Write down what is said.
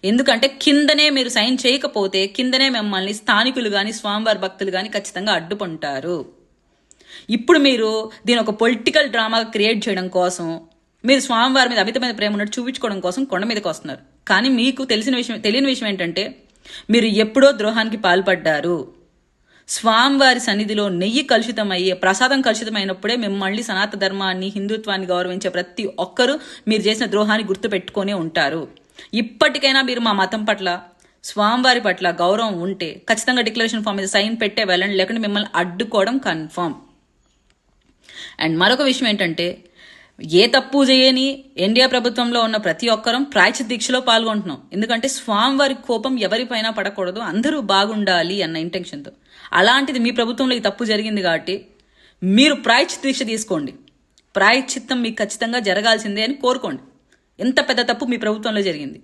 ఎందుకంటే కిందనే మీరు సైన్ చేయకపోతే కిందనే మిమ్మల్ని స్థానికులు కానీ స్వామివారి భక్తులు కానీ ఖచ్చితంగా అడ్డుకుంటారు. ఇప్పుడు మీరు దీని ఒక పొలిటికల్ డ్రామా క్రియేట్ చేయడం కోసం మీరు స్వామివారి మీద అమితమైన ప్రేమ ఉన్నట్టు చూపించుకోవడం కోసం కొండ మీదకి వస్తున్నారు. కానీ మీకు తెలియని విషయం ఏంటంటే మీరు ఎప్పుడో ద్రోహానికి పాల్పడ్డారు. స్వామివారి సన్నిధిలో నెయ్యి కలుషితమయ్యే ప్రసాదం కలుషితమైనప్పుడే మిమ్మల్ని సనాతన ధర్మాన్ని హిందుత్వాన్ని గౌరవించే ప్రతి ఒక్కరూ మీరు చేసిన ద్రోహాన్ని గుర్తుపెట్టుకునే ఉంటారు. ఇప్పటికైనా మీరు మా మతం పట్ల స్వామివారి పట్ల గౌరవం ఉంటే ఖచ్చితంగా డిక్లరేషన్ ఫామ్ మీద సైన్ పెట్టే వెళ్ళండి, లేకుంటే మిమ్మల్ని అడ్డుకోవడం కన్ఫర్మ్. అండ్ మరొక విషయం ఏంటంటే ఏ తప్పు చేయని ఇండియా ప్రభుత్వంలో ఉన్న ప్రతి ఒక్కరం ప్రాయశ్చిత్త దీక్షలో పాల్గొంటున్నాం. ఎందుకంటే స్వామివారి కోపం ఎవరిపైన పడకూడదు, అందరూ బాగుండాలి అన్న ఇంటెన్షన్తో. అలాంటిది మీ ప్రభుత్వంలో ఈ తప్పు జరిగింది కాబట్టి మీరు ప్రాయశ్చిత్త దీక్ష తీసుకోండి. ప్రాయశ్చిత్తం మీకు ఖచ్చితంగా జరగాల్సిందే అని కోరుకోండి. ఎంత పెద్ద తప్పు మీ ప్రభుత్వంలో జరిగింది.